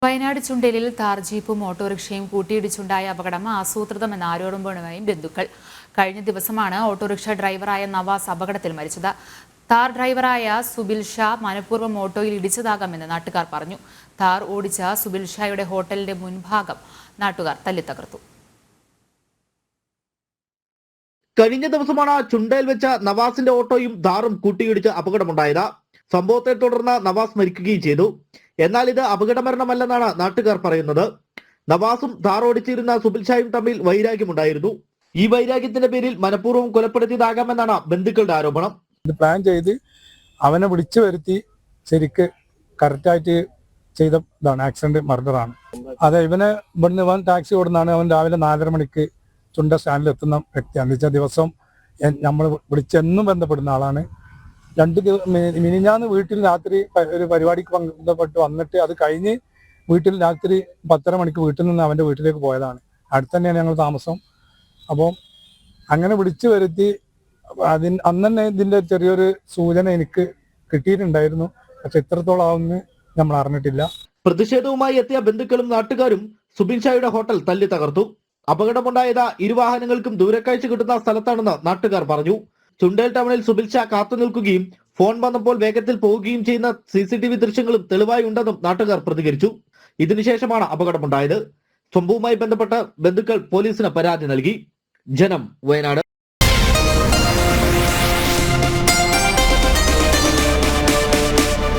വയനാട് ചുണ്ടേലിൽ താർ ജീപ്പും ഓട്ടോറിക്ഷയും കൂട്ടിയിടിച്ചുണ്ടായ അപകടം ആസൂത്രിതമെന്ന ആരോപണവുമായി ബന്ധുക്കൾ. കഴിഞ്ഞ ദിവസമാണ് ഓട്ടോറിക്ഷ ഡ്രൈവറായ നവാസ് അപകടത്തിൽ മരിച്ചത്. താർ ഡ്രൈവറായ സുബിൽ ഷാ മനഃപൂർവ്വം ഓട്ടോയിൽ ഇടിച്ചതാകാമെന്ന് നാട്ടുകാർ പറഞ്ഞു. താർ ഓടിച്ച സുബിൽ ഷായുടെ ഹോട്ടലിന്റെ മുൻഭാഗം നാട്ടുകാർ തല്ലിത്തകർത്തു. കഴിഞ്ഞ ദിവസമാണ് ചുണ്ടേൽ വെച്ച നവാസിന്റെ ഓട്ടോയും താറും കൂട്ടിയിടിച്ച് അപകടമുണ്ടായത്. സംഭവത്തെ തുടർന്ന് നവാസ് മരിക്കുകയും ചെയ്തു. എന്നാൽ ഇത് അപകടമരണമല്ലെന്നാണ് നാട്ടുകാർ പറയുന്നത്. നവാസും താർ ഓടിച്ചിരുന്ന സുബിൽ ഷായും തമ്മിൽ വൈരാഗ്യമുണ്ടായിരുന്നു. ഈ വൈരാഗ്യത്തിന്റെ പേരിൽ മനഃപൂർവ്വം കൊലപ്പെടുത്തിയതാകാമെന്നാണ് ബന്ധുക്കളുടെ ആരോപണം. ഇത് പ്ലാൻ ചെയ്ത് അവനെ വിളിച്ചു വരുത്തി ശരിക്ക് കറക്റ്റായിട്ട് ചെയ്ത ഇതാണ്, ആക്സിഡന്റ് മർഡറാണ്. അതെ, ഇവൻ ടാക്സി ഓടുന്നതാണ്. അവൻ രാവിലെ 4:30 മണിക്ക് ചുണ്ട സ്റ്റാൻഡിൽ എത്തുന്ന വ്യക്തിയാണ്. വെച്ചാൽ ദിവസം നമ്മൾ വിളിച്ചെന്നും ബന്ധപ്പെടുന്ന ആളാണ്. മിനിഞ്ഞാന്ന് വീട്ടിൽ രാത്രി ഒരു പരിപാടിക്ക് ബന്ധപ്പെട്ട് വന്നിട്ട് അത് കഴിഞ്ഞ് വീട്ടിൽ രാത്രി 10:30 മണിക്ക് വീട്ടിൽ നിന്ന് അവൻ്റെ വീട്ടിലേക്ക് പോയതാണ്. അടുത്ത് തന്നെയാണ് ഞങ്ങൾ താമസം. അപ്പോൾ അങ്ങനെ വിളിച്ചു വരുത്തി അന്ന് തന്നെ ഇതിൻ്റെ ചെറിയൊരു സൂചന എനിക്ക് കിട്ടിയിട്ടുണ്ടായിരുന്നു. പക്ഷെ ഇത്രത്തോളം ആവുമെന്ന് നമ്മൾ അറിഞ്ഞിട്ടില്ല. പ്രതിഷേധവുമായി എത്തിയ ബന്ധുക്കളും നാട്ടുകാരും സുബിൽ ഷായുടെ ഹോട്ടൽ തല്ലി തകർത്തു. അപകടമുണ്ടായത് ഇരുവാഹനങ്ങൾക്കും ദൂരക്കാഴ്ച കിട്ടുന്ന സ്ഥലത്താണെന്ന് നാട്ടുകാർ പറഞ്ഞു. ചുണ്ടേൽ ടൗണിൽ സുബിൽ ഷാ കാത്തു നിൽക്കുകയും ഫോൺ വന്നപ്പോൾ വേഗത്തിൽ പോവുകയും ചെയ്യുന്ന CCTV ദൃശ്യങ്ങളും തെളിവായി ഉണ്ടെന്നും നാട്ടുകാർ പ്രതികരിച്ചു. ഇതിനുശേഷമാണ് അപകടമുണ്ടായത്. സംഭവവുമായി ബന്ധപ്പെട്ട് ബന്ധുക്കൾ പോലീസിന് പരാതി നൽകി. ജനം, വയനാട്.